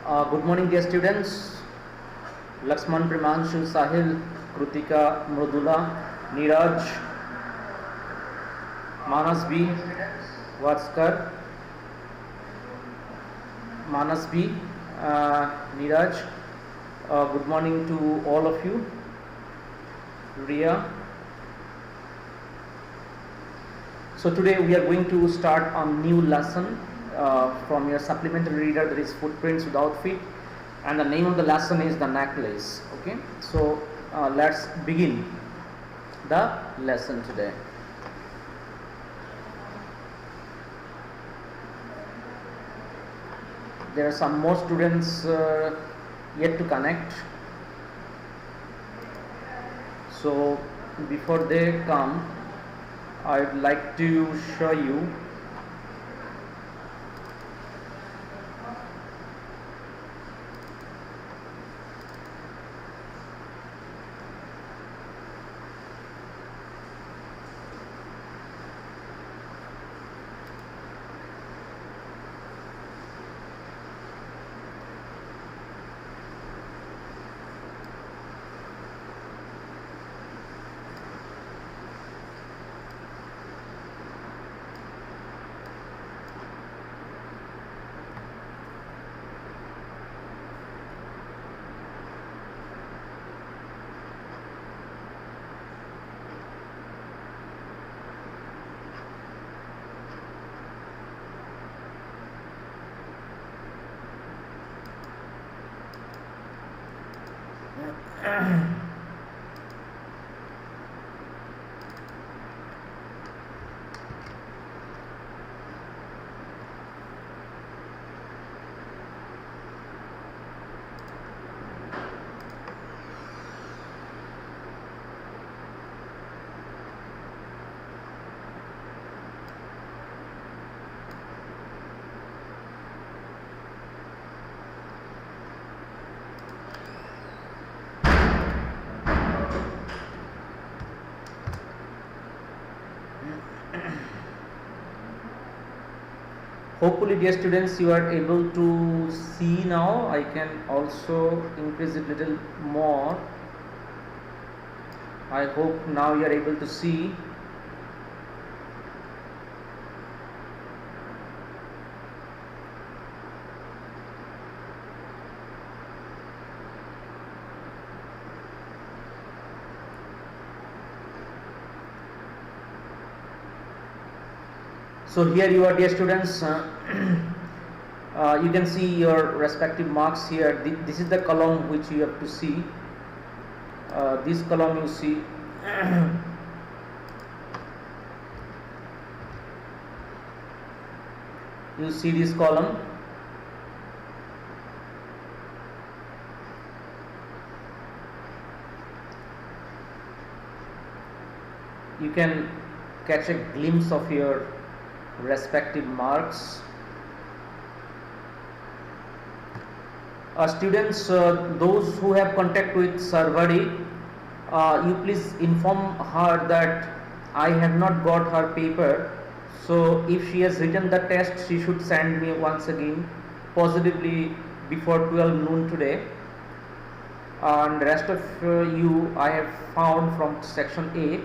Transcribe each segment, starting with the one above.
Good morning, dear students. Laxman, Primanshu, Sahil, Krutika, Mrudula, Neeraj, Manas B, Vatskar, Manas B, Neeraj. Good morning to all of you. Ria. So today we are going to start a new lesson from your supplementary reader, that is Footprints Without Feet, and the name of the lesson is The Necklace. Okay, so let's begin the lesson today. There are some more students yet to connect, so before they come, I'd like to show you hopefully, dear students, you are able to see now. I can also increase it little more. I hope now you are able to see. So here you are, dear students. You can see your respective marks here. This is the column which you have to see. This column you see. You see this column. You can catch a glimpse of your respective marks. Students, those who have contact with Sarvari, you please inform her that I have not got her paper. So if she has written the test, she should send me once again, possibly before 12 noon today. And rest of you I have found from section A,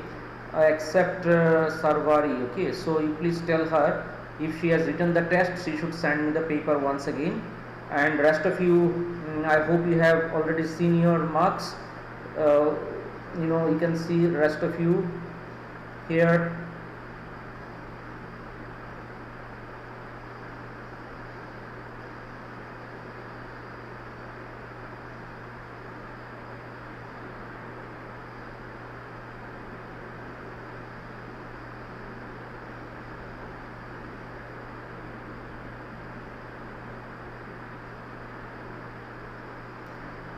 except Sarvari. Okay, so you please tell her if she has written the test, she should send me the paper once again. And rest of you, I hope you have already seen your marks. You can see rest of you here.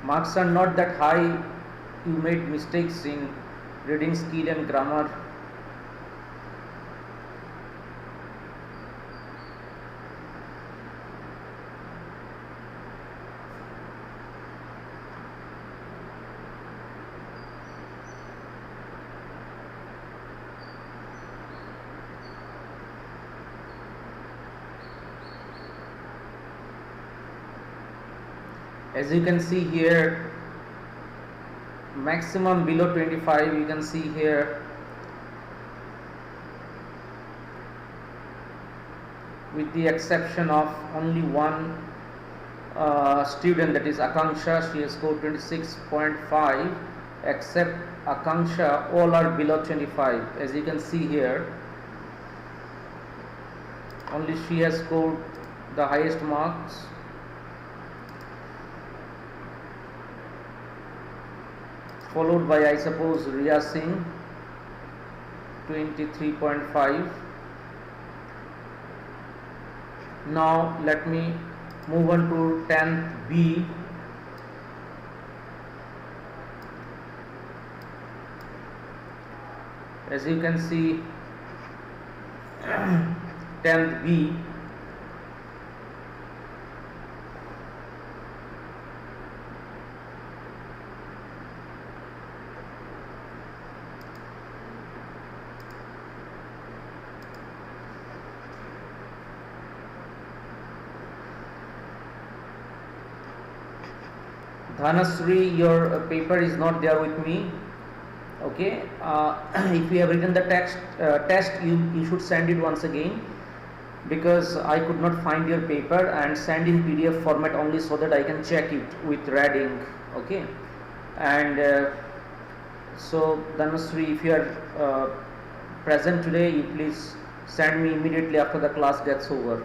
Marks are not that high. You made mistakes in reading skill and grammar. As you can see here, maximum below 25, you can see here, with the exception of only one student, that is Akanksha. She has scored 26.5. Except Akanksha, all are below 25. As you can see here, only she has scored the highest marks. Followed by, I suppose, Riya Singh, 23.5. Now let me move on to 10th B. As you can see, 10th B, Dhanasri, your paper is not there with me. Okay, if you have written the test, you should send it once again, because I could not find your paper, and send in PDF format only, so that I can check it with red ink. Okay, and so Dhanasri, if you are present today, you please send me immediately after the class gets over.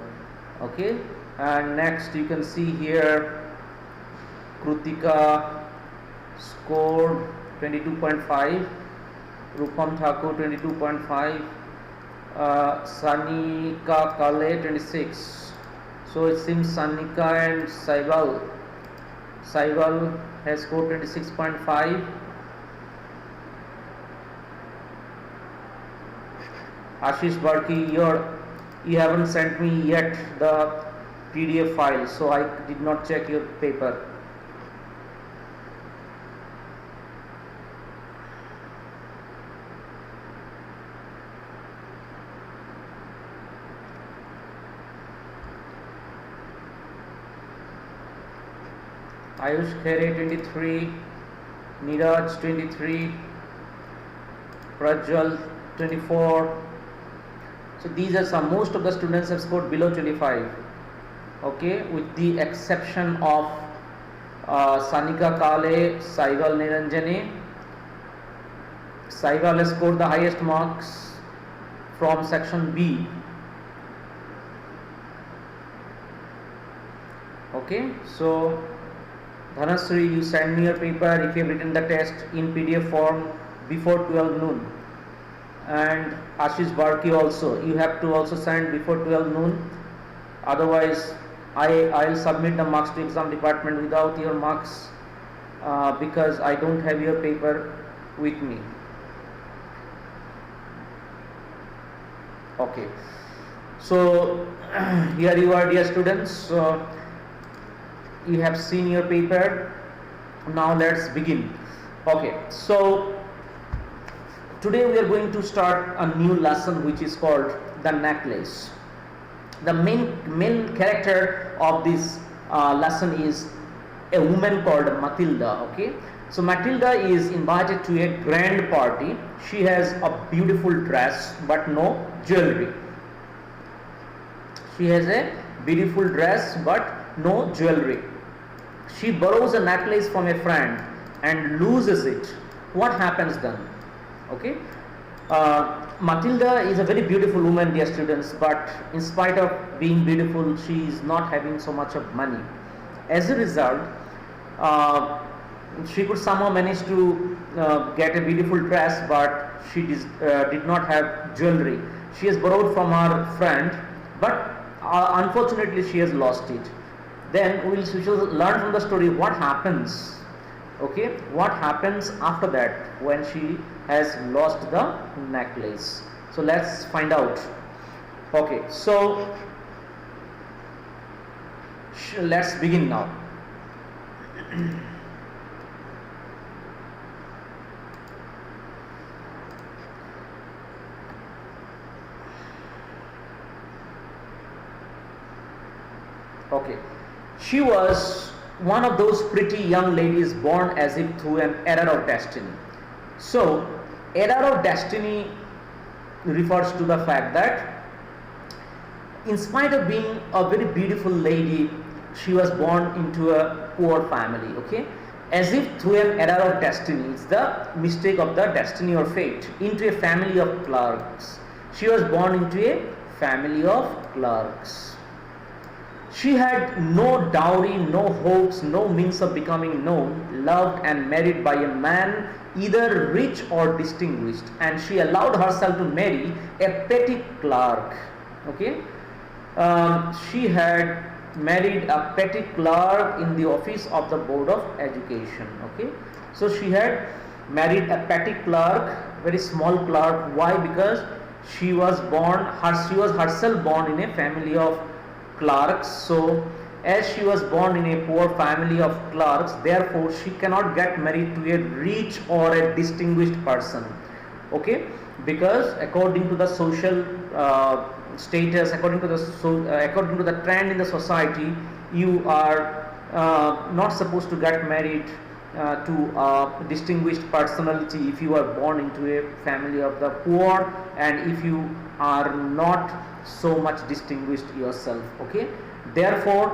Okay, and next you can see here, Krutika scored 22.5, Rupam Thakur 22.5, Sanika Kale 26. So it seems Sanika and Saival has scored 26.5. Ashish Barki, you haven't sent me yet the PDF file, so I did not check your paper. Ayush Khere 23, Niraj 23, Prajwal 24. So these are some. Most of the students have scored below 25. Okay, with the exception of Sanika Kale, Saival Niranjane. Saival has scored the highest marks from section B. Okay, so Dhanasri, you send me your paper if you have written the test in PDF form before 12 noon. And Ashish Barki also, you have to also send before 12 noon. Otherwise, I will submit the marks to exam department without your marks, because I don't have your paper with me. Okay, so here you are, dear students. You have seen your paper. Now let's begin. Okay, so today we are going to start a new lesson, which is called the necklace. The main character of this lesson is a woman called Matilda. Okay, so Matilda is invited to a grand party. She has a beautiful dress but no jewelry. She has a beautiful dress but no jewelry. She borrows a necklace from a friend and loses it. What happens then? Okay, Matilda is a very beautiful woman, dear students, but in spite of being beautiful, she is not having so much of money. As a result, she could somehow manage to get a beautiful dress, but she did not have jewelry. She has borrowed from her friend, but unfortunately she has lost it. Then we shall learn from the story what happens. Okay, what happens after that when she has lost the necklace. So let's find out. Okay, so let's begin now. Okay, she was one of those pretty young ladies born as if through an error of destiny. So, error of destiny refers to the fact that in spite of being a very beautiful lady, she was born into a poor family, okay? As if through an error of destiny, it's the mistake of the destiny or fate, into a family of clerks. She was born into a family of clerks. She had no dowry, no hopes, no means of becoming known, loved and married by a man either rich or distinguished, and she allowed herself to marry a petty clerk, okay? She had married a petty clerk in the office of the Board of Education, okay? So she had married a petty clerk, very small clerk. Why? Because she was herself born in a family of clerks. So as she was born in a poor family of clerks, therefore she cannot get married to a rich or a distinguished person, okay? Because according to the social status, according to the trend in the society, you are not supposed to get married to a distinguished personality if you are born into a family of the poor, and if you are not so much distinguished yourself, okay? Therefore,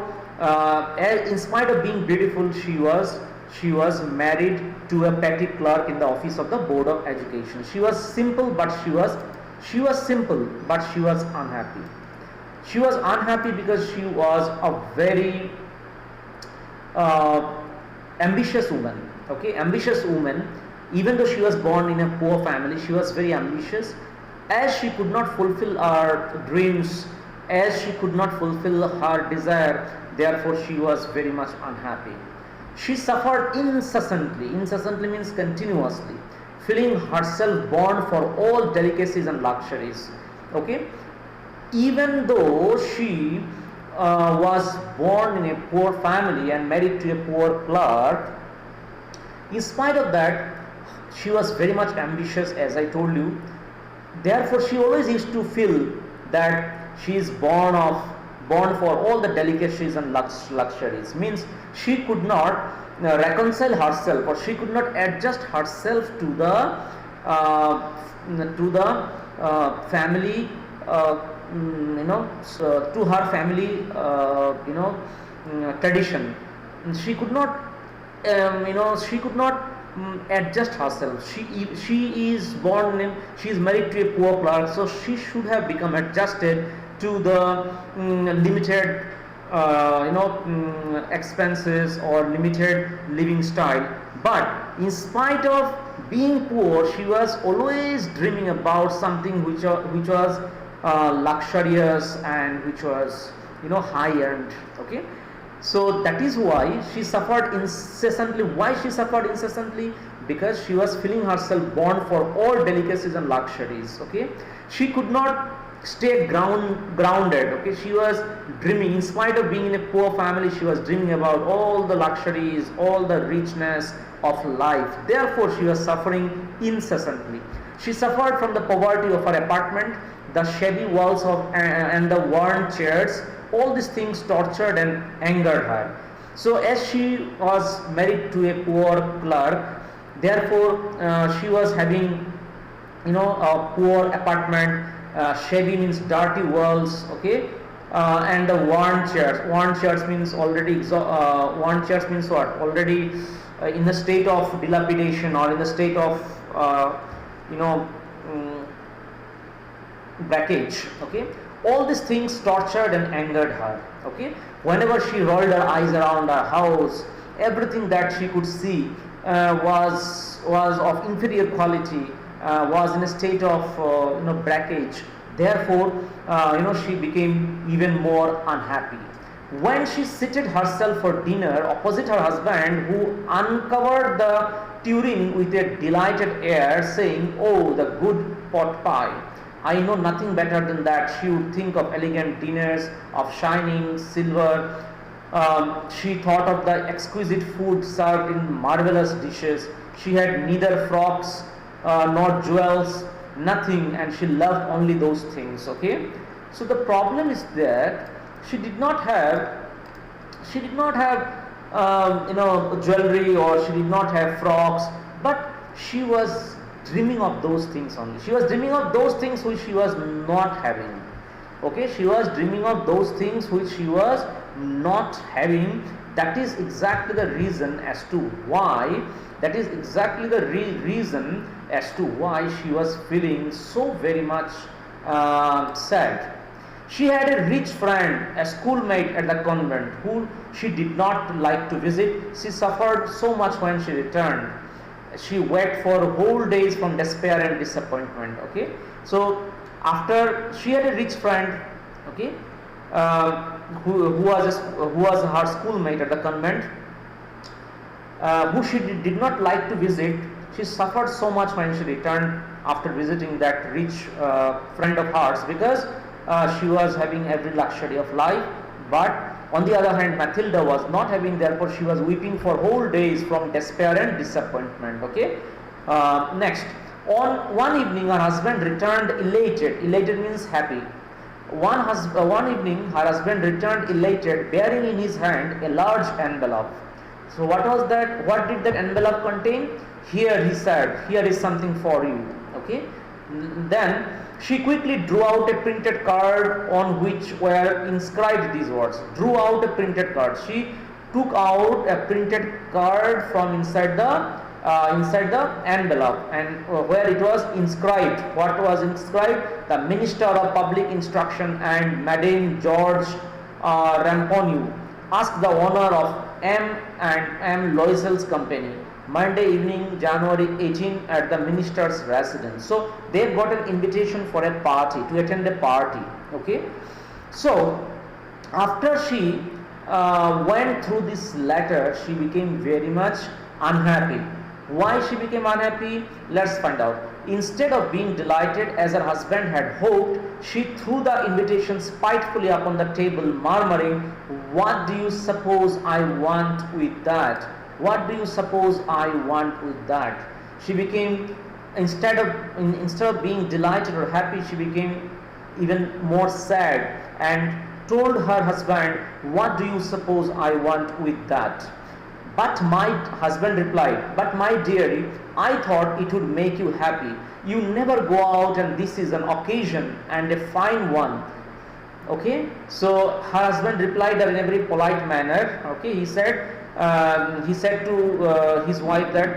in spite of being beautiful, she was married to a petty clerk in the office of the Board of Education. She was simple, but she was unhappy. She was unhappy because she was a very ambitious woman, okay? Ambitious woman. Even though she was born in a poor family, she was very ambitious. As she could not fulfill her dreams, as she could not fulfill her desire, therefore she was very much unhappy. She suffered incessantly. Incessantly means continuously, feeling herself born for all delicacies and luxuries, okay? Even though she was born in a poor family and married to a poor clerk, in spite of that, she was very much ambitious, as I told you. Therefore, she always used to feel that she is born for all the delicacies and luxuries. Means she could not reconcile herself, or she could not adjust herself to the family, to her family, tradition. She could not, adjust herself. She is married to a poor clerk, so she should have become adjusted to the limited expenses or limited living style. But in spite of being poor, she was always dreaming about something which was luxurious and which was high end, okay? So that is why she suffered incessantly. Why she suffered incessantly? Because she was feeling herself born for all delicacies and luxuries, okay? She could not stay grounded, okay? She was dreaming. In spite of being in a poor family, she was dreaming about all the luxuries, all the richness of life. Therefore she was suffering incessantly. She suffered from the poverty of her apartment, the shabby walls and the worn chairs. All these things tortured and angered her. So as she was married to a poor clerk, therefore she was having a poor apartment. Shabby means dirty walls, okay? And the worn chairs. Worn chairs means already worn chairs means what? Already in a state of dilapidation, or in the state of breakage, okay? All these things tortured and angered her, okay? Whenever she rolled her eyes around her house, everything that she could see was of inferior quality, was in a state of breakage. Therefore she became even more unhappy. When she seated herself for dinner opposite her husband, who uncovered the tureen with a delighted air, saying, "Oh, the good pot pie. I know nothing better than that," she would think of elegant dinners, of shining silver. She thought of the exquisite food served in marvelous dishes. She had neither frocks nor jewels, nothing, and she loved only those things, okay? So the problem is that she did not have jewelry, or she did not have frocks, but she was dreaming of those things only. She was dreaming of those things which she was not having. Okay, she was dreaming of those things which she was not having. That is exactly the reason as to why, reason as to why she was feeling so very much sad. She had a rich friend, a schoolmate at the convent, who she did not like to visit. She suffered so much when she returned. She wept for whole days from despair and disappointment. Okay, so after she had a rich friend, okay, who was her schoolmate at the convent, who she did not like to visit. She suffered so much when she returned after visiting that rich friend of hers, because she was having every luxury of life. But on the other hand, Matilda was not having, therefore she was weeping for whole days from despair and disappointment. Okay. Next, on one evening her husband returned elated. Elated means happy. One evening her husband returned elated, bearing in his hand a large envelope. So what was that? What did that envelope contain? Here, he said, here is something for you. Okay. Then she quickly drew out a printed card on which were inscribed these words. Drew out a printed card. She took out a printed card from inside the envelope, and where it was inscribed. What was inscribed? The Minister of Public Instruction and Madame George Ramponneau asked the owner of M Loisel's company, Monday evening, January 18, at the minister's residence. So they got an invitation for a party, to attend a party. Okay. So after she went through this letter, she became very much unhappy. Why she became unhappy? Let's find out. Instead of being delighted as her husband had hoped, she threw the invitation spitefully upon the table, murmuring, "What do you suppose I want with that? What do you suppose I want with that?" She became, instead of being delighted or happy, she became even more sad and told her husband, "What do you suppose I want with that?" But my husband replied, "But my dearie, I thought it would make you happy. You never go out, and this is an occasion, and a fine one." Okay, so her husband replied in a very polite manner. Okay, he said to his wife that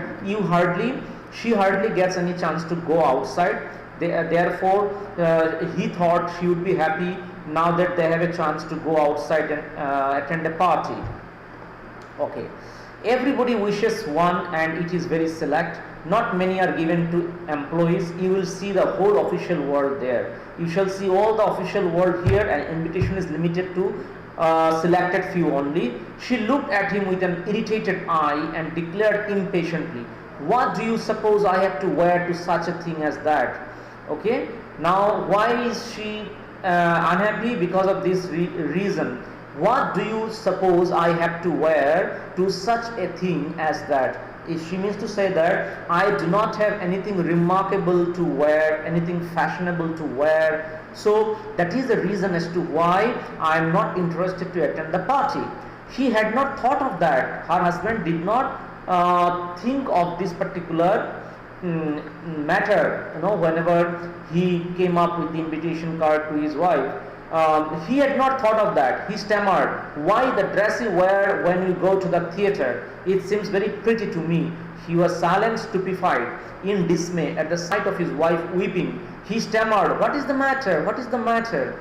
she hardly gets any chance to go outside. Therefore, he thought she would be happy now that they have a chance to go outside and attend a party. Okay. Everybody wishes one, and it is very select. Not many are given to employees. You will see the whole official world there. You shall see all the official world here, and invitation is limited to selected few only. She looked at him with an irritated eye and declared impatiently, "What do you suppose I have to wear to such a thing as that?" Okay. Now, why is she unhappy? Because of this reason. What do you suppose I have to wear to such a thing as that? She means to say that I do not have anything remarkable to wear, anything fashionable to wear. So that is the reason as to why I am not interested to attend the party. She had not thought of that. Her husband did not think of this particular matter. Whenever he came up with the invitation card to his wife, he had not thought of that. He stammered, "Why the dress you wear when you go to the theatre? It seems very pretty to me." He was silent, stupefied, in dismay at the sight of his wife weeping. He stammered, "What is the matter? What is the matter?"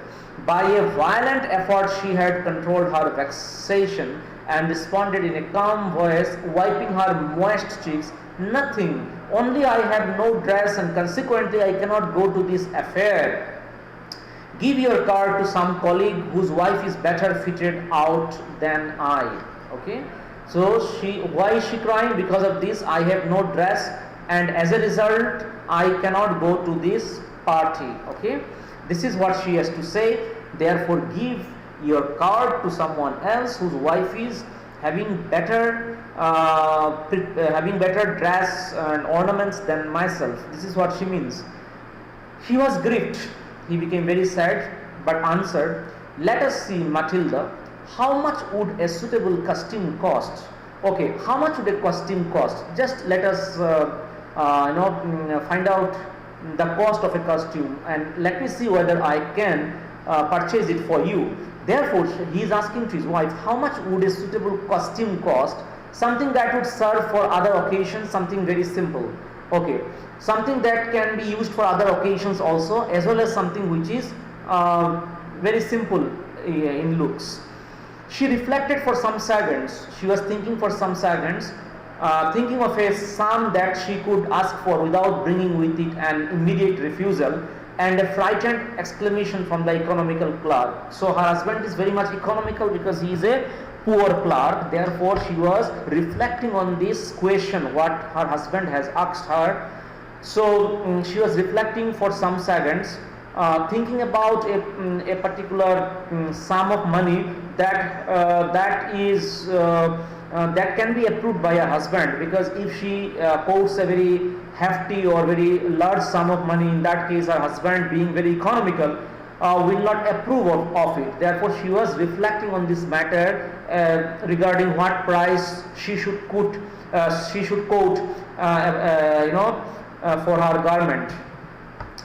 By a violent effort she had controlled her vexation and responded in a calm voice, wiping her moist cheeks, "Nothing. Only I have no dress, and consequently I cannot go to this affair. Give your card to some colleague whose wife is better fitted out than I." Okay. So why is she crying? Because of this, I have no dress, and as a result, I cannot go to this party. Okay. This is what she has to say. Therefore, give your card to someone else whose wife is having better dress and ornaments than myself. This is what she means. He was grieved. He became very sad, but answered, "Let us see, Matilda. how much would a suitable costume cost? Okay, how much would a costume cost? Just let us find out the cost of a costume, and let me see whether I can purchase it for you. Therefore, he is asking to his wife, how much would a suitable costume cost? Something that would serve for other occasions, something very simple. Okay, something that can be used for other occasions also, as well as something which is very simple in looks. She reflected for some seconds. She was thinking for some seconds, thinking of a sum that she could ask for without bringing with it an immediate refusal, and a frightened exclamation from the economical clerk. So her husband is very much economical because he is a poor clerk. Therefore, she was reflecting on this question what her husband has asked her. So she was reflecting for some seconds, thinking about a particular sum of money that can be approved by her husband, because if she quotes a very hefty or very large sum of money, in that case her husband, being very economical, will not approve of it. Therefore, she was reflecting on this matter regarding what price she should quote for her garment.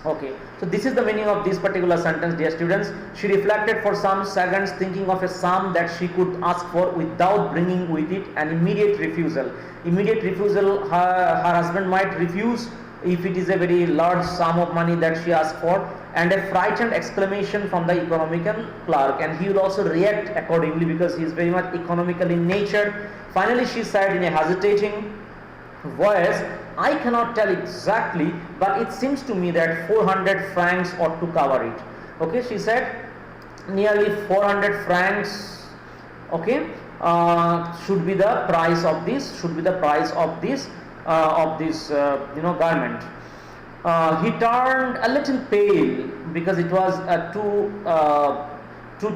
Okay, so this is the meaning of this particular sentence, dear students. She reflected for some seconds, thinking of a sum that she could ask for without bringing with it an immediate refusal. Immediate refusal, her husband might refuse if it is a very large sum of money that she asked for, and a frightened exclamation from the economical clerk, and he will also react accordingly because he is very much economical in nature. Finally, she said in a hesitating voice, I cannot tell exactly, but it seems to me that 400 francs ought to cover it. Okay, she said nearly 400 francs, okay, should be the price of this, garment. He turned a little pale because it was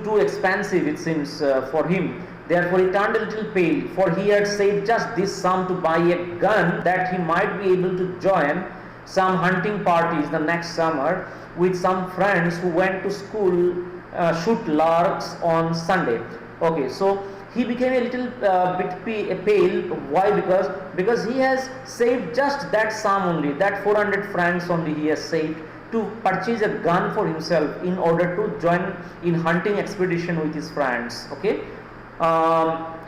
too expensive, it seems, for him. Therefore, he turned a little pale, for he had saved just this sum to buy a gun that he might be able to join some hunting parties the next summer with some friends who went to school, shoot larks on Sunday. Okay, so he became a little bit pale. Why? Because he has saved just that sum only, that 400 francs only he has saved to purchase a gun for himself in order to join in hunting expedition with his friends. Okay.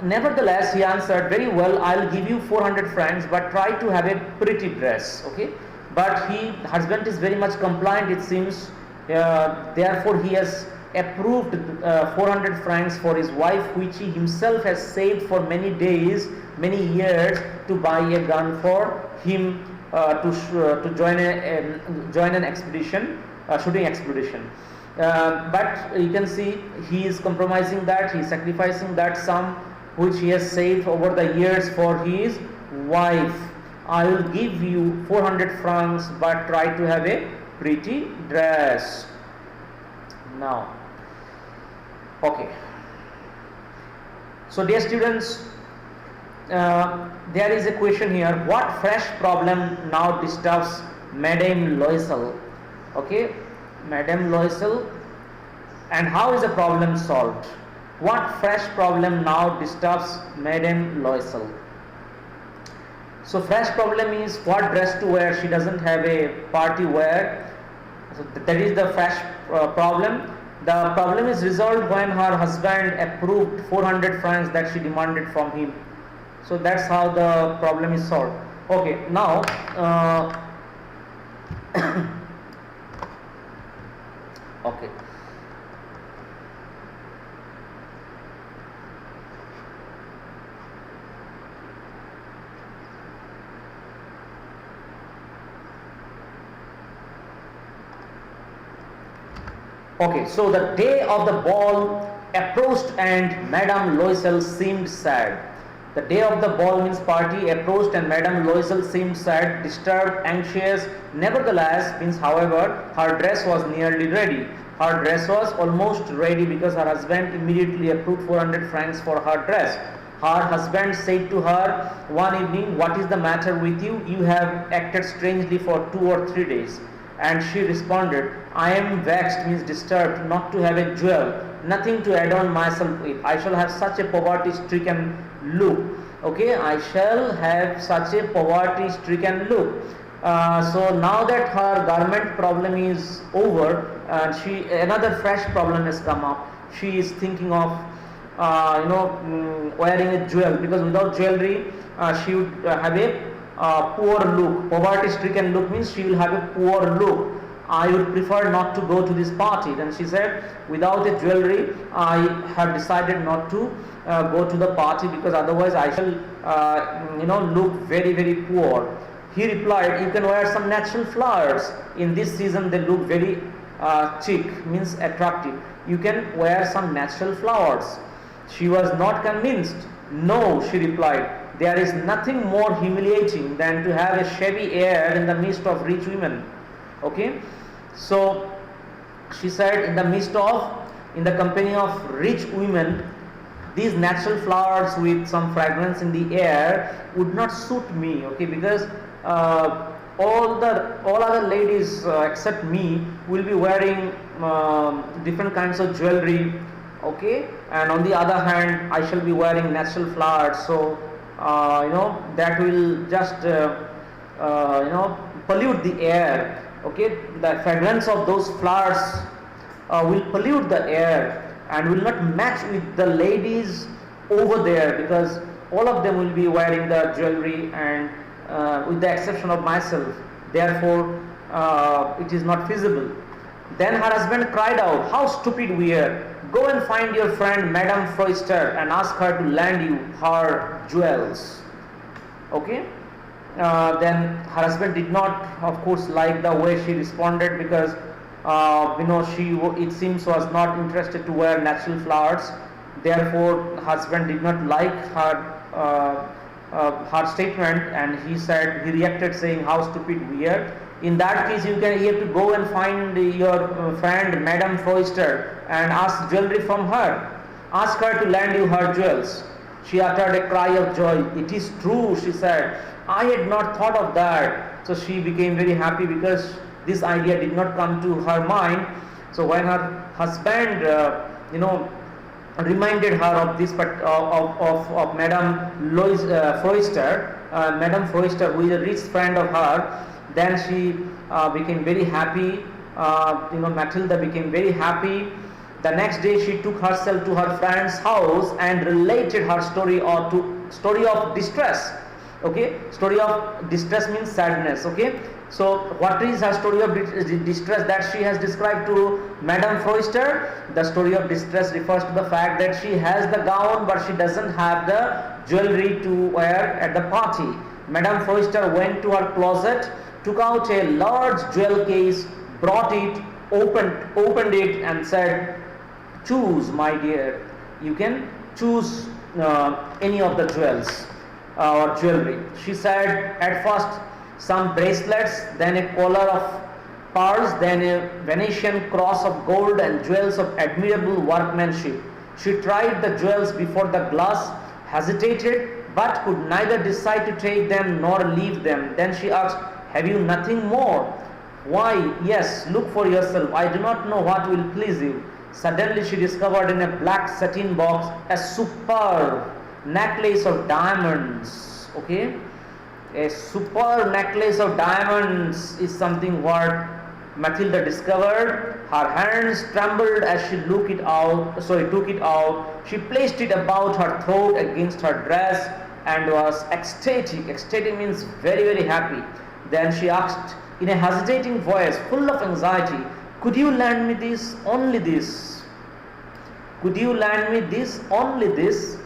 Nevertheless, he answered, very well, I'll give you 400 francs, but try to have a pretty dress. Okay, but husband is very much compliant, it seems. Therefore, he has approved 400 francs for his wife, which he himself has saved for many days, many years, to buy a gun for him to join an expedition, shooting expedition. But you can see he is compromising that, he is sacrificing that sum which he has saved over the years for his wife. I will give you 400 francs, but try to have a pretty dress. Now, okay. So, dear students, there is a question here: what fresh problem now disturbs Madame Loisel? Okay. Madame Loisel, and how is the problem solved? What fresh problem now disturbs Madame Loisel? So fresh problem is what dress to wear. She doesn't have a party wear. So that is the fresh problem. The problem is resolved when her husband approved 400 francs that she demanded from him. So that's how the problem is solved. Okay, now okay. Okay, so the day of the ball approached and Madame Loisel seemed sad. The day of the ball means party approached and Madame Loisel seemed sad, disturbed, anxious. Nevertheless, means however, her dress was nearly ready. Her dress was almost ready because her husband immediately approved 400 francs for her dress. Her husband said to her one evening, "What is the matter with you? You have acted strangely for 2 or 3 days." And she responded, I am vexed, means disturbed, not to have a jewel, nothing to adorn myself with. I shall have such a poverty stricken look. Okay, I shall have such a poverty stricken look. So now that her garment problem is over, another fresh problem has come up. She is thinking of wearing a jewel, because without jewelry she would have a poor look. Poverty stricken look means she will have a poor look. I would prefer not to go to this party. Then she said, without a jewelry I have decided not to go to the party, because otherwise I shall look very, very poor. He replied, you can wear some natural flowers. In this season they look very chic, means attractive. You can wear some natural flowers. She was not convinced. No, she replied, there is nothing more humiliating than to have a shabby air in the midst of rich women. Okay, so she said, in the company of rich women, these natural flowers with some fragrance in the air would not suit me. Okay, because all other ladies except me will be wearing different kinds of jewelry. Okay, and on the other hand I shall be wearing natural flowers, so that will just pollute the air. Okay, the fragrance of those flowers will pollute the air and will not match with the ladies over there, because all of them will be wearing the jewelry, and with the exception of myself, therefore it is not feasible. Then her husband cried out, how stupid we are! Go and find your friend Madame Froister and ask her to lend you her jewels. Okay, then her husband did not, of course, like the way she responded, because it seems was not interested to wear natural flowers. Therefore husband did not like her statement, and he reacted saying, how stupid we are. In that case, you have to go and find your friend Madame Froister and ask jewelry from her. Ask her to lend you her jewels. She uttered a cry of joy. It is true, she said. I had not thought of that. So she became very happy, because this idea did not come to her mind. So when her husband reminded her of this, but of Madame Froister, Madame Froister, who is a rich friend of her, then she became very happy. Matilda became very happy. The next day she took herself to her friend's house and related her story of distress. Okay, story of distress means sadness. Okay, so what is her story of distress that she has described to Madame Froister? The story of distress refers to the fact that she has the gown but she doesn't have the jewelry to wear at the party. Madame Froister went to her closet, took out a large jewel case, brought it, opened it and said, choose, my dear, you can choose any of the jewels or jewelry. She said, at first some bracelets, then a collar of pearls, then a Venetian cross of gold and jewels of admirable workmanship. She tried the jewels before the glass, hesitated, but could neither decide to take them nor leave them. Then she asked, have you nothing more? Why, yes, look for yourself. I do not know what will please you. Suddenly she discovered in a black satin box a superb necklace of diamonds. Okay, a superb necklace of diamonds is something what Matilda discovered. Her hands trembled as she took it out. She placed it about her throat against her dress and was ecstatic. Ecstatic means very, very happy. Then she asked in a hesitating voice, full of anxiety, could you lend me this, only this? Could you lend me this, only this?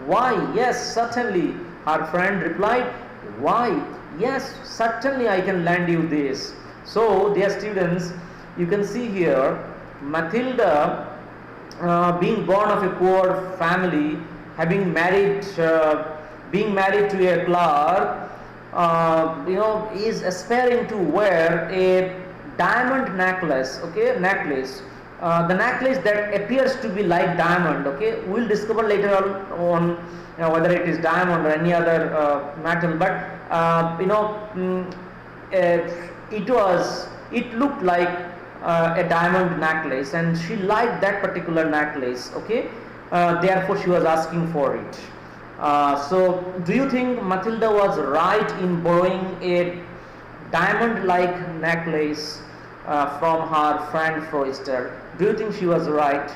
Why, yes, certainly. Her friend replied, why, yes, certainly I can lend you this. So, dear students, you can see here, Matilda, being born of a poor family, being married to a clerk, is aspiring to wear a diamond necklace. Okay, necklace. The necklace that appears to be like diamond. Okay, we'll discover later on whether it is diamond or any other metal. But it was it looked like a diamond necklace, and she liked that particular necklace. Okay, therefore she was asking for it. So do you think Matilda was right in borrowing a diamond like necklace from her friend Froister? Do you think she was right?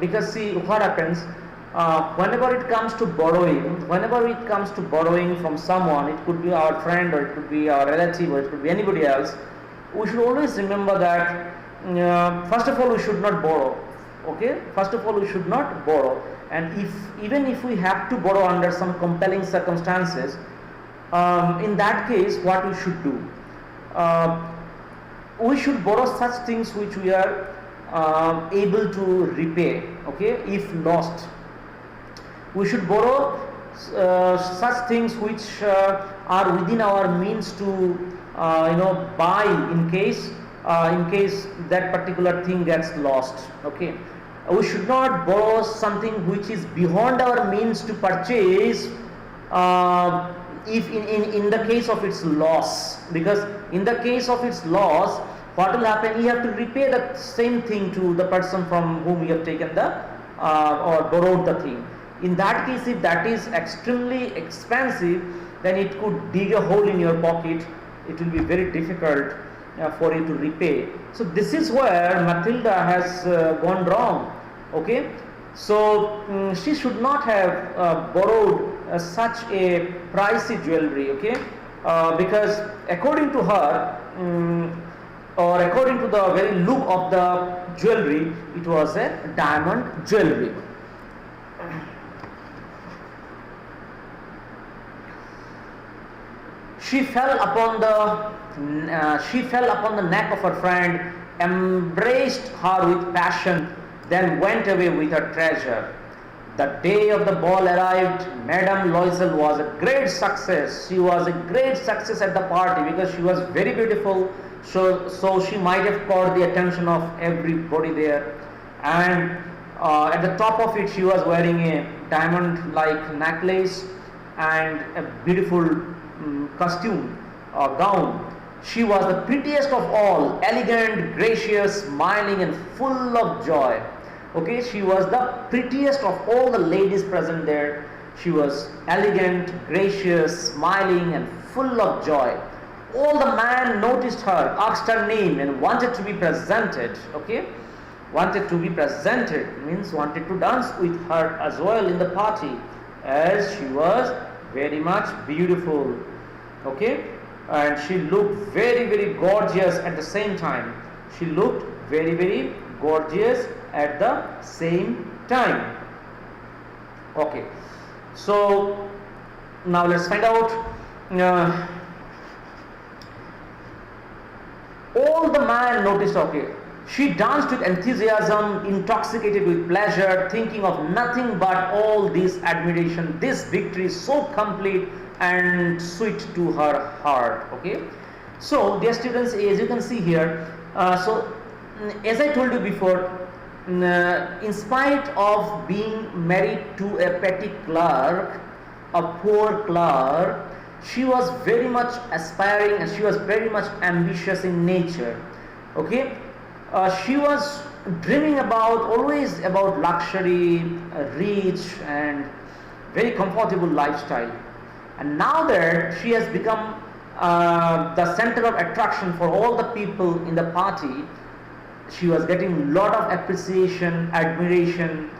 Because see what happens, whenever it comes to borrowing from someone, it could be our friend or it could be our relative or it could be anybody else, we should always remember that first of all we should not borrow. Okay, first of all we should not borrow, and even if we have to borrow under some compelling circumstances, in that case what we should do, we should borrow such things which we are able to repay. Okay, if lost, we should borrow such things which are within our means to buy in case that particular thing gets lost. Okay, we should not borrow something which is beyond our means to purchase if in the case of its loss, because in the case of its loss, what will happen, you have to repay the same thing to the person from whom you have taken the or borrowed the thing. In that case, if that is extremely expensive, then it could dig a hole in your pocket. It will be very difficult for you to repay. So this is where Matilda has gone wrong. Okay, so she should not have borrowed such a pricey jewelry. Okay, because according to her, or according to the very look of the jewelry, it was a diamond jewelry. She fell upon the neck of her friend, embraced her with passion, then went away with her treasure. The day of the ball arrived. Madame Loisel was a great success. She was a great success at the party because she was very beautiful. So she might have caught the attention of everybody there. And at the top of it, she was wearing a diamond-like necklace and a beautiful costume or gown. She was the prettiest of all, elegant, gracious, smiling and full of joy. Okay, she was the prettiest of all the ladies present there. She was elegant, gracious, smiling and full of joy. All the men noticed her, asked her name and wanted to be presented. Okay, wanted to be presented means wanted to dance with her as well in the party, as she was very much beautiful. Okay, and she looked very, very gorgeous at the same time. She looked very, very gorgeous at the same time. Okay, so now let's find out. All the man noticed. Okay, she danced with enthusiasm, intoxicated with pleasure, thinking of nothing but all this admiration. This victory is so complete and sweet to her heart. Okay, so dear students, as you can see here, so as I told you before, in spite of being married to a petty clerk, a poor clerk, she was very much aspiring and she was very much ambitious in nature. Okay, she was dreaming always about luxury, rich and very comfortable lifestyle. And now that she has become the center of attraction for all the people in the party, she was getting a lot of appreciation, admiration.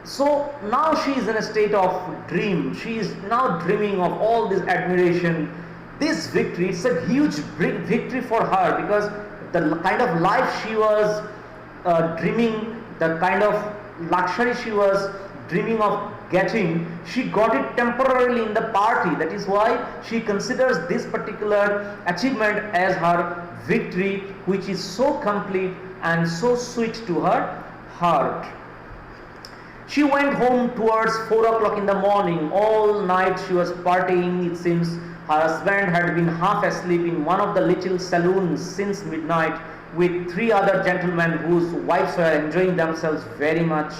So now she is in a state of dream. She is now dreaming of all this admiration. This victory, it's a huge victory for her, because the kind of life she was dreaming, the kind of luxury she was dreaming of getting, she got it temporarily in the party. That is why she considers this particular achievement as her victory, which is so complete and so sweet to her heart. She went home towards 4 o'clock in the morning. All night she was partying. It seems her husband had been half asleep in one of the little saloons since midnight with 3 other gentlemen whose wives were enjoying themselves very much.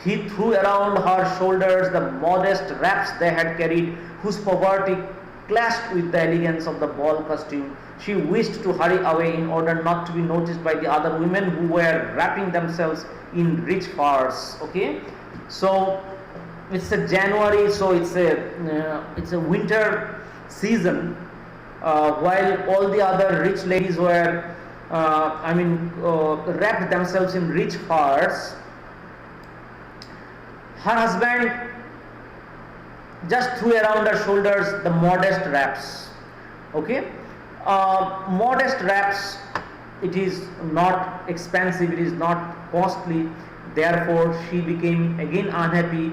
He threw around her shoulders the modest wraps they had carried, whose poverty clashed with the elegance of the ball costume. She wished to hurry away in order not to be noticed by the other women who were wrapping themselves in rich furs. Okay, so it's a January, so it's a winter season, while all the other rich ladies were wrapped themselves in rich furs. Her husband just threw around her shoulders the modest wraps. Okay, modest wraps, it is not expensive, it is not costly. Therefore she became again unhappy,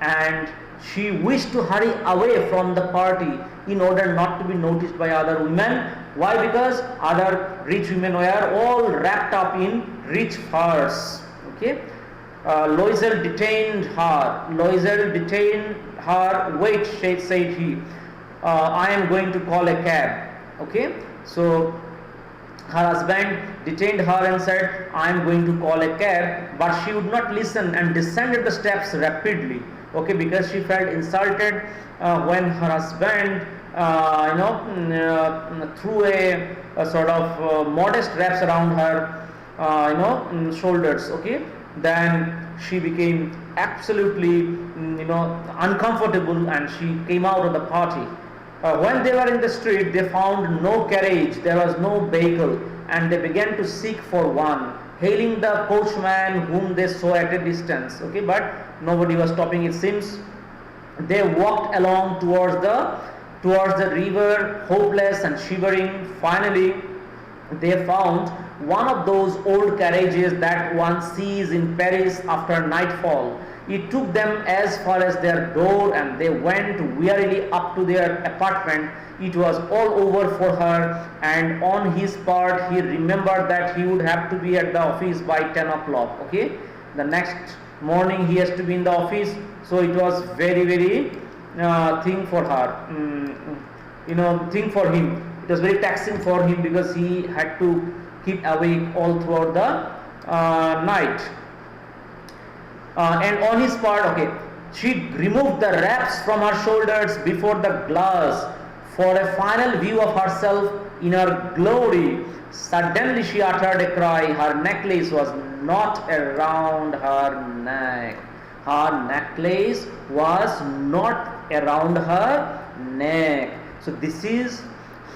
and she wished to hurry away from the party in order not to be noticed by other women. Why? Because other rich women were all wrapped up in rich furs. Okay, Loisel detained her. Wait, said he. I am going to call a cab. Okay, so her husband detained her and said, I am going to call a cab, but she would not listen and descended the steps rapidly. Okay, because she felt insulted when her husband threw a sort of modest wraps around her shoulders. Okay, then she became absolutely uncomfortable, and she came out of the party. When they were in the street, they found no carriage, there was no vehicle, and they began to seek for one, hailing the coachman whom they saw at a distance. Okay, but nobody was stopping, it seems. They walked along towards the river, hopeless and shivering. Finally, they found one of those old carriages that one sees in Paris after nightfall. It took them as far as their door, and they went wearily up to their apartment. It was all over for her, and on his part he remembered that he would have to be at the office by 10 o'clock. Okay, the next morning he has to be in the office, so it was very thing for her, thing for him. It was very taxing for him because he had to keep awake all throughout the night. And on his part, okay, she removed the wraps from her shoulders before the glass for a final view of herself in her glory. Suddenly she uttered a cry. Her necklace was not around her neck. Her necklace was not around her neck. So this is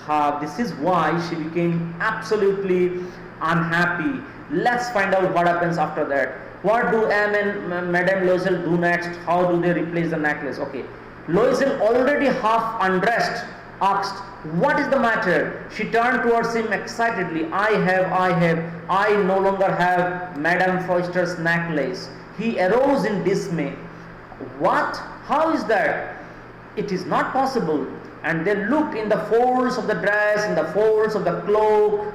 why she became absolutely unhappy. Let's find out what happens after that. What do M and Madame Loisel do next? How do they replace the necklace? Okay, Loisel, already half undressed, asked, what is the matter? She turned towards him excitedly. I no longer have Madame Foister's necklace. He arose in dismay. What? How is that? It is not possible. And they looked in the folds of the dress, in the folds of the cloak,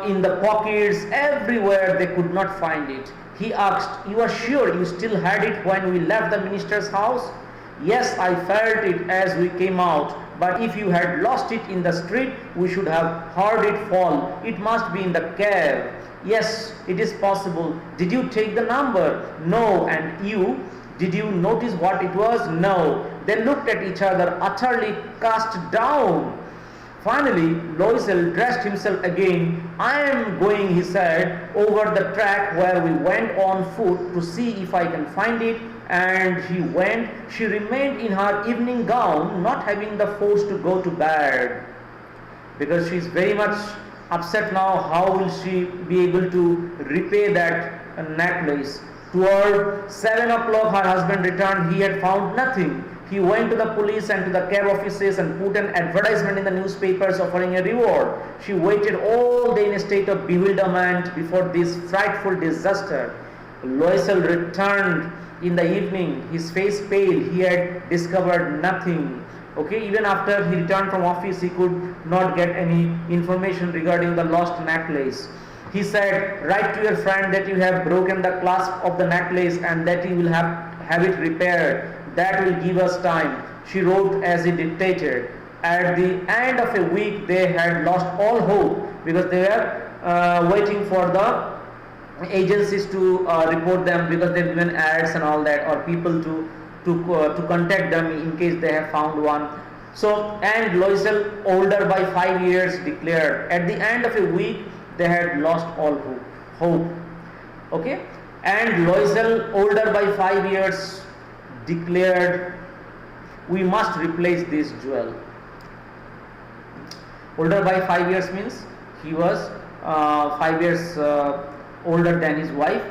in the pockets, everywhere. They could not find it. He asked, you are sure you still had it when we left the minister's house? Yes, I felt it as we came out, but if you had lost it in the street, we should have heard it fall. It must be in the cab. Yes, it is possible. Did you take the number? No. And you? Did you notice what it was? No. They looked at each other, utterly cast down. Finally, Loisel dressed himself again. I am going, he said, over the track where we went on foot to see if I can find it. And he went. She remained in her evening gown, not having the force to go to bed, because she is very much upset now. How will she be able to repay that necklace? Toward 7 o'clock her husband returned. He had found nothing. He went to the police and to the cab offices and put an advertisement in the newspapers offering a reward. She waited all day in a state of bewilderment before this frightful disaster. Loisel returned in the evening, his face pale. He had discovered nothing. Okay, even after he returned from office, he could not get any information regarding the lost necklace. He said, write to your friend that you have broken the clasp of the necklace and that you will have it repaired. That will give us time. She wrote as he dictated. At the end of a week, they had lost all hope because they were waiting for the agencies to report them, because they've given ads and all that, or people to contact them in case they have found one. So, and Loisel, older by 5 years, declared at the end of a week they had lost all hope. Okay, and Loisel, older by 5 years, declared, we must replace this jewel. Older by 5 years means he was 5 years older than his wife.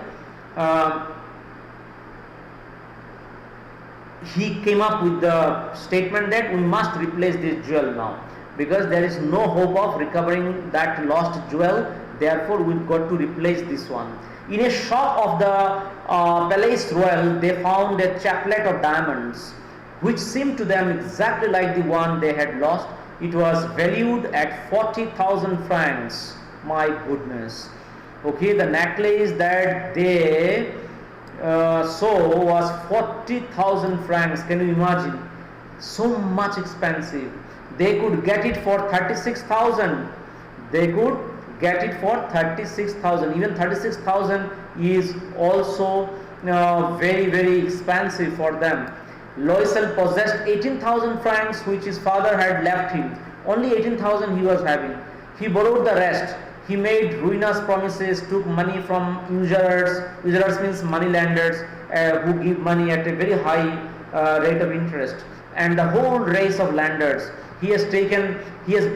He came up with the statement that we must replace this jewel now, because there is no hope of recovering that lost jewel. Therefore, we've got to replace this one. In a shop of the Palais Royal, they found a chaplet of diamonds, which seemed to them exactly like the one they had lost. It was valued at 40,000 francs. My goodness. Okay, the necklace that they saw was 40,000 francs. Can you imagine? So much expensive. They could get it for 36,000. They could get it for 36,000. Even 36,000 is also very, very expensive for them. Loisel possessed 18,000 francs which his father had left him. Only 18,000 he was having. He borrowed the rest. He made ruinous promises, took money from usurers. Usurers means money lenders who give money at a very high rate of interest. And the whole race of lenders. He has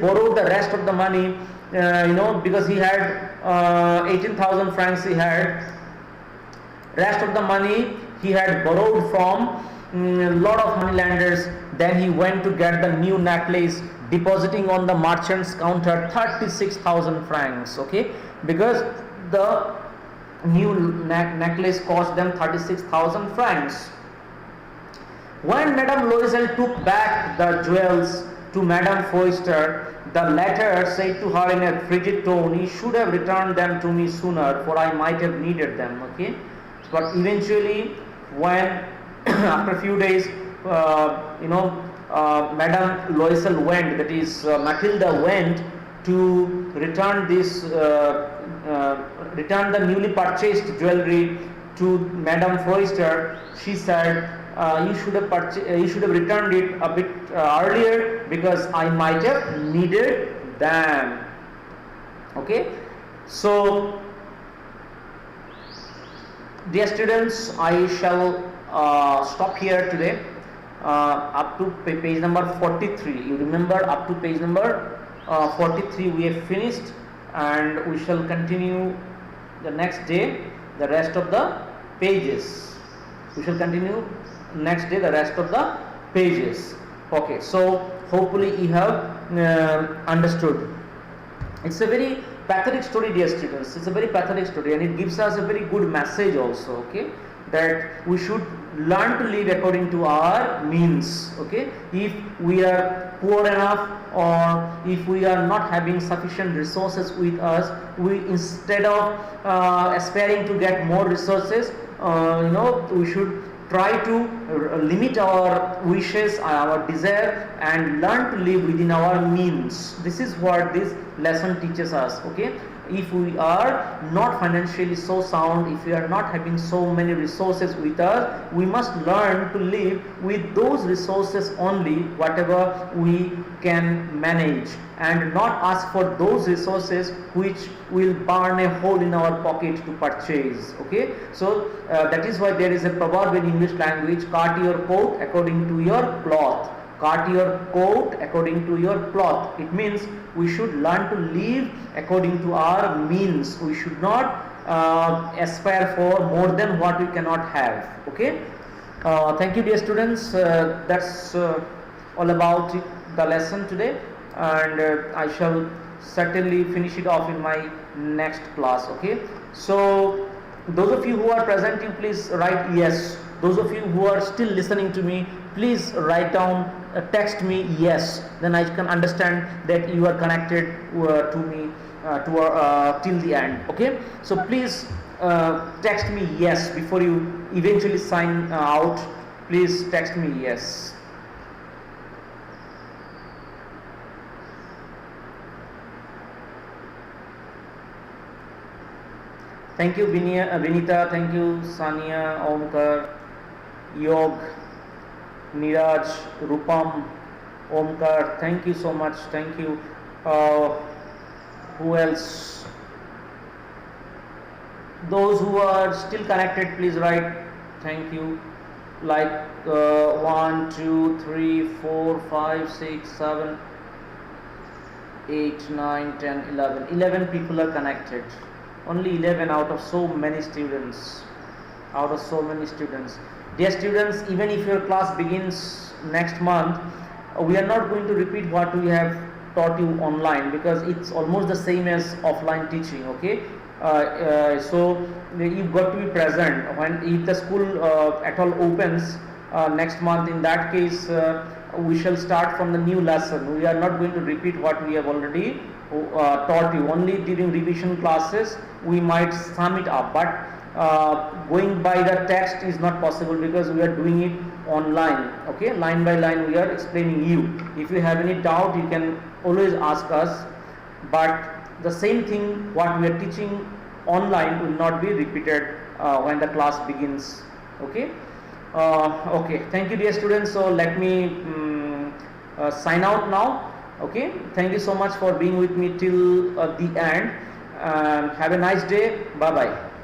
borrowed the rest of the money, because he had 18,000 francs he had. Rest of the money he had borrowed from a lot of money lenders. Then he went to get the new necklace, depositing on the merchant's counter 36,000 francs. Okay, because the new necklace cost them 36,000 francs. When Madame Loisel took back the jewels to Madame Foister, the latter said to her in a frigid tone, "You should have returned them to me sooner, for I might have needed them." Okay, but eventually, when after a few days, Madame Loisel went, that is Matilda went to return return the newly purchased jewelry to Madame Foister. She said, you should have returned it a bit earlier, because I might have needed them. Okay, so dear students, I shall stop here today up to page number 43. You remember, up to page number 43 we have finished, and we shall continue the next day the rest of the pages. We shall continue next day the rest of the pages. Okay, so hopefully you have understood. It's a very pathetic story, dear students. It's a very pathetic story, and it gives us a very good message also. Okay, that we should learn to live according to our means. Okay, if we are poor enough, or if we are not having sufficient resources with us, we, instead of aspiring to get more resources, we should try to limit our wishes, our desire, and learn to live within our means. This is what this lesson teaches us. Okay, if we are not financially so sound, if we are not having so many resources with us, we must learn to live with those resources only, whatever we can manage, and not ask for those resources which will burn a hole in our pocket to purchase. Okay, so that is why there is a proverb in English language: cut your coat according to your cloth. Cut your coat according to your cloth. It means we should learn to live according to our means. We should not aspire for more than what we cannot have. Okay, thank you, dear students. That's all about the lesson today, and I shall certainly finish it off in my next class. Okay, so those of you who are present, you please write yes. Those of you who are still listening to me, please write down, text me yes. Then I can understand that you are connected to me till the end. Okay, so please text me yes before you eventually sign out. Please text me yes. Thank you, Vinita. Thank you, Sania, Omkar, Yog, Niraj, Rupam, Omkar, thank you so much. Thank you. Uh, who else? Those who are still connected, please write. Thank you. Like 1, 2, 3, 4, 5, 6, 7, 8, 9, 10, 11. 11 people are connected. Only 11 out of so many students. Out of so many students. Dear students, even if your class begins next month, we are not going to repeat what we have taught you online, because it's almost the same as offline teaching. Okay, so you've got to be present when, if the school at all opens next month. In that case, we shall start from the new lesson. We are not going to repeat what we have already taught you. Only during revision classes we might sum it up, but going by the text is not possible, because we are doing it online. Okay, line by line we are explaining you. If you have any doubt, you can always ask us, but the same thing what we are teaching online will not be repeated when the class begins. Okay. Okay, thank you dear students. So let me sign out now. Okay, thank you so much for being with me till the end, and have a nice day. Bye bye.